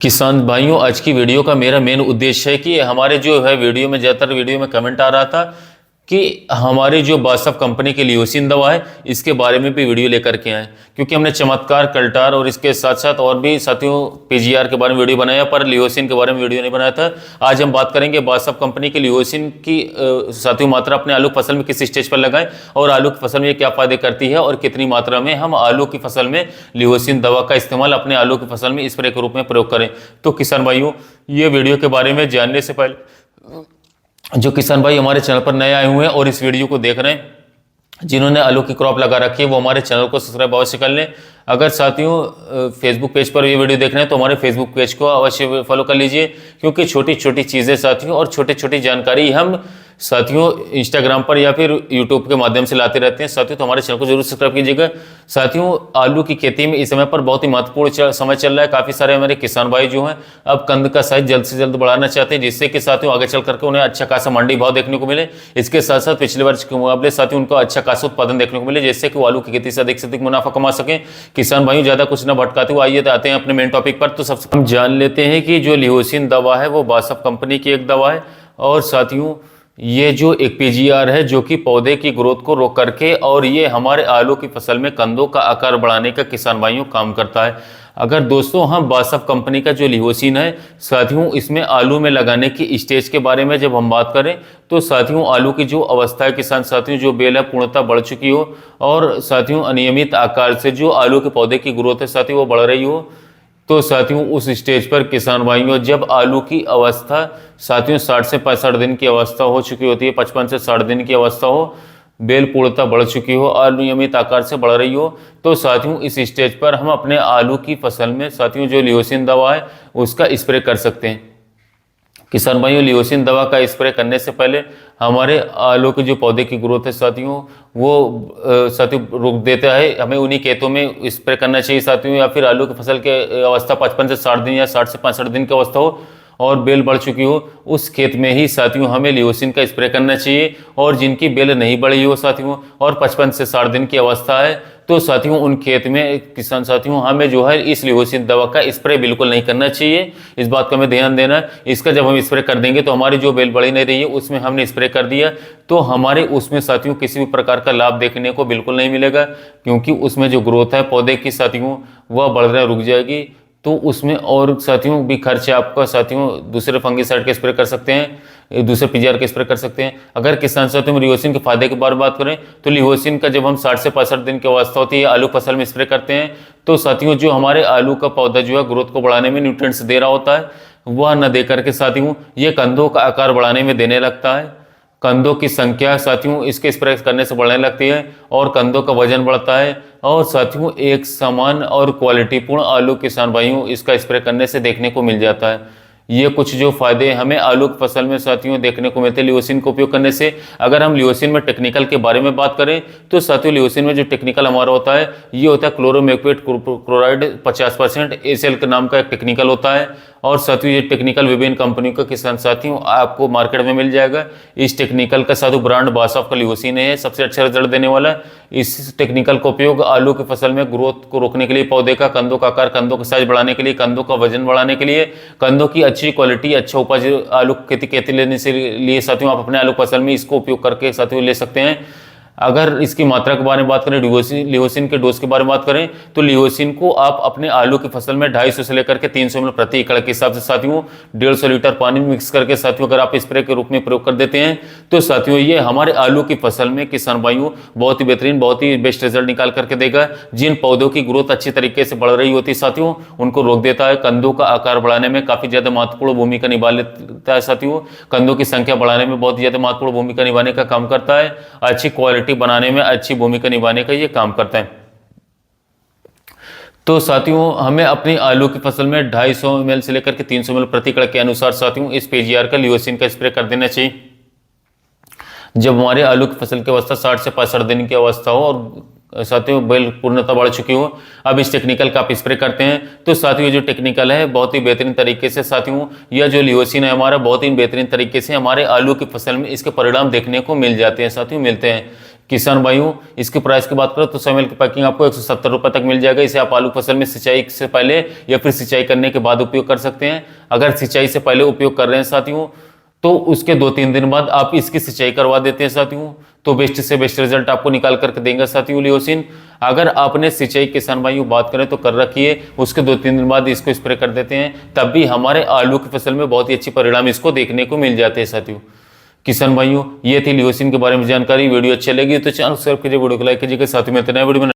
किसान भाइयों, आज की वीडियो का मेरा मेन उद्देश्य है कि हमारे जो है वीडियो में ज़्यादातर वीडियो में कमेंट आ रहा था कि हमारी जो बासफ कंपनी की लियोसिन दवा है इसके बारे में भी वीडियो लेकर के आए, क्योंकि हमने चमत्कार, कल्टार और इसके साथ साथ और भी साथियों पीजीआर के बारे में वीडियो बनाया, पर लियोसिन के बारे में वीडियो नहीं बनाया था। आज हम बात करेंगे बासफ कंपनी की लियोसिन की साथियों मात्रा अपने आलू फसल में किस स्टेज पर लगाएं और आलू की फसल में क्या फायदे करती है और कितनी मात्रा में हम आलू की फसल में लियोसिन दवा का इस्तेमाल अपने आलू की फसल में स्प्रे के रूप में प्रयोग करें। तो किसान भाइयों, ये वीडियो के बारे में जानने से पहले जो किसान भाई हमारे चैनल पर नए आए हुए हैं और इस वीडियो को देख रहे हैं, जिन्होंने आलू की क्रॉप लगा रखी है, वो हमारे चैनल को सब्सक्राइब अवश्य कर लें। अगर साथियों फेसबुक पेज पर ये वीडियो देख रहे हैं तो हमारे फेसबुक पेज को अवश्य फॉलो कर लीजिए, क्योंकि छोटी छोटी चीज़ें साथियों और छोटी छोटी जानकारी हम साथियों इंस्टाग्राम पर या फिर यूट्यूब के माध्यम से लाते रहते हैं। साथियों तो हमारे चैनल को जरूर सब्सक्राइब कीजिएगा। साथियों, आलू की खेती में इस समय पर बहुत ही महत्वपूर्ण समय चल रहा है। काफ़ी सारे हमारे किसान भाई जो हैं अब कंद का साइज जल्द से जल्द बढ़ाना चाहते हैं, जिससे कि साथियों आगे चल करके उन्हें अच्छा खासा मंडी भाव देखने को मिले। इसके साथ साथ पिछले वर्ष के मुकाबले साथियों उनको अच्छा खासा उत्पादन देखने को मिले, जिससे कि वो आलू की खेती से अधिक मुनाफा कमा सकें। किसान भाइयों, ज़्यादा कुछ न भटकाते हुए आइए आते हैं अपने मेन टॉपिक पर। तो सबसे हम जान लेते हैं कि जो लियोसिन दवा है वो बासफ कंपनी की एक दवा है, और साथियों ये जो एक पीजीआर है जो कि पौधे की ग्रोथ को रोक करके और ये हमारे आलू की फसल में कंदों का आकार बढ़ाने का किसान भाइयों काम करता है। अगर दोस्तों हम बासफ कंपनी का जो लियोसिन है साथियों इसमें आलू में लगाने की स्टेज के बारे में जब हम बात करें तो साथियों आलू की जो अवस्था है किसान साथियों, जो बेल है पूर्णतः बढ़ चुकी हो और साथियों अनियमित आकार से जो आलू के पौधे की ग्रोथ है साथियों वो बढ़ रही हो, तो साथियों उस स्टेज पर किसान भाइयों जब आलू की अवस्था साथियों 60 से 65 दिन की अवस्था हो चुकी होती है, 55 से 60 दिन की अवस्था हो, बेल पूर्णतः बढ़ चुकी हो, अनियमित आकार से बढ़ रही हो, तो साथियों इस स्टेज पर हम अपने आलू की फसल में साथियों जो लियोसिन दवा है उसका स्प्रे कर सकते हैं। किसान भाइयों, लियोसिन दवा का स्प्रे करने से पहले हमारे आलू के जो पौधे की ग्रोथ है साथियों वो साथियों रोक देता है। हमें उन्हीं खेतों में स्प्रे करना चाहिए साथियों, या फिर आलू की फसल के अवस्था 55 से 60 दिन या 60 से 65 दिन की अवस्था हो और बेल बढ़ चुकी हो, उस खेत में ही साथियों हमें लियोसिन का स्प्रे करना चाहिए। और जिनकी बेल नहीं बढ़ी हो साथियों और 55 से 60 दिन की अवस्था है, तो साथियों उन खेत में किसान साथियों हमें जो है इस लियोसिन दवा का स्प्रे बिल्कुल नहीं करना चाहिए। इस बात का हमें ध्यान देना है। इसका जब हम स्प्रे कर देंगे तो हमारी जो बेल बढ़ी नहीं रही है उसमें हमने स्प्रे कर दिया तो हमारे उसमें साथियों किसी भी प्रकार का लाभ देखने को बिल्कुल नहीं मिलेगा, क्योंकि उसमें जो ग्रोथ है पौधे की साथियों वह बढ़ना रुक जाएगी। तो उसमें और साथियों भी खर्च है आपका साथियों, दूसरे फंगिसाइड के स्प्रे कर सकते हैं, दूसरे पीजीआर के स्प्रे कर सकते हैं। अगर किसान साथियों में लियोसिन के फायदे के बारे में बात करें तो लियोसिन का जब हम 60 से 65 दिन की अवस्था होती है आलू फसल में स्प्रे करते हैं तो साथियों जो हमारे आलू का पौधा जो है ग्रोथ को बढ़ाने में न्यूट्रिएंट्स दे रहा होता है वह न दे करके साथियों ये कंदों का आकार बढ़ाने में देने लगता है। कंदों की संख्या साथियों इसके स्प्रे करने से बढ़ने लगती है और कंदों का वजन बढ़ता है, और साथियों एक समान और क्वालिटीपूर्ण आलू किसान भाइयों इसका स्प्रे करने से देखने को मिल जाता है। ये कुछ जो फायदे हमें आलू की फसल में साथियों देखने को मिलते हैं लियोसिन का उपयोग करने से। अगर हम लियोसिन में टेक्निकल के बारे में बात करें तो साथियों लियोसिन में जो टेक्निकल हमारा होता है ये होता है क्लोरोमेक्वेट क्लोराइड 50% एसीएल के नाम का एक टेक्निकल होता है, और साथियों ये टेक्निकल विभिन्न कंपनियों का किसान साथियों आपको मार्केट में मिल जाएगा। इस टेक्निकल का साथियों ब्रांड बासफ का लियोसिन है, सबसे अच्छा रिजल्ट देने वाला। इस टेक्निकल का उपयोग आलू की फसल में ग्रोथ को रोकने के लिए, पौधे का कंदों का आकार, कंदों का साइज बढ़ाने के लिए, कंदों का वजन बढ़ाने के लिए, कंदों की अच्छी क्वालिटी, अच्छा उपज आलू खेती लेने से लिए साथियों आप अपने आलू फसल में इसको उपयोग करके साथियों ले सकते हैं। अगर इसकी मात्रा के बारे में बात करें, लियोसिन के डोज के बारे में बात करें तो लियोसिन को आप अपने आलू की फसल में 250 से लेकर के 300 ml प्रति एकड़ के हिसाब से साथियों 150 लीटर पानी मिक्स करके साथियों अगर आप स्प्रे के रूप में प्रयोग कर देते हैं तो साथियों ये हमारे आलू की फसल में किसान भाइयों बहुत ही बेहतरीन, बहुत ही बेस्ट रिजल्ट निकाल करके देगा। जिन पौधों की ग्रोथ अच्छी तरीके से बढ़ रही होती है साथियों उनको रोक देता है, कंदों का आकार बढ़ाने में काफी ज्यादा महत्वपूर्ण भूमिका निभा लेता है साथियों, कंदों की संख्या बढ़ाने में बहुत ज्यादा महत्वपूर्ण भूमिका निभाने का काम करता है, अच्छी क्वालिटी बनाने में अच्छी भूमिका निभाने का ये काम करता है। तो साथियों हमें अपनी आलू की फसल में 250 ml से लेकर के 300 ml प्रति एकड़ के अनुसार साथियों इस पीजीआर का लियोसिन का स्प्रे कर देना चाहिए जब हमारे आलू की फसल की अवस्था 60 से 65 दिन की अवस्था हो और साथियों बेल पूर्णतः बढ़ चुकी हो। अब इस टेक्निकल का आप स्प्रे करते हैं तो साथियों जो टेक्निकल है बहुत ही बेहतरीन तरीके से साथियों यह जो लियोसिन है हमारा बहुत ही बेहतरीन तरीके से हमारे आलू की फसल में इसके परिणाम देखने को मिल जाते हैं साथियों, मिलते हैं। किसान भाइयों इसकी प्राइस की बात करो तो 100 ml की पैकिंग आपको 170 रुपये तक मिल जाएगा। इसे आप आलू फसल में सिंचाई से पहले या फिर सिंचाई करने के बाद उपयोग कर सकते हैं। अगर सिंचाई से पहले उपयोग कर रहे हैं साथियों तो उसके 2-3 दिन बाद आप इसकी सिंचाई करवा देते हैं साथियों, तो बेस्ट से बेस्ट रिजल्ट आपको निकाल करके देंगे साथियों लियोसिन। अगर आपने सिंचाई किसान भाइयों बात करें तो कर रखी है, उसके 2-3 दिन बाद इसको स्प्रे कर देते हैं, तब भी हमारे आलू की फसल में बहुत ही अच्छी परिणाम इसको देखने को मिल जाते हैं साथियों। किसान भाइयों ये थी लियोसिन के बारे में जानकारी। वीडियो अच्छी लगी तो चैनल सब्सक्राइब कीजिए, वीडियो को लाइक कीजिएगा, साथ में इतना वीडियो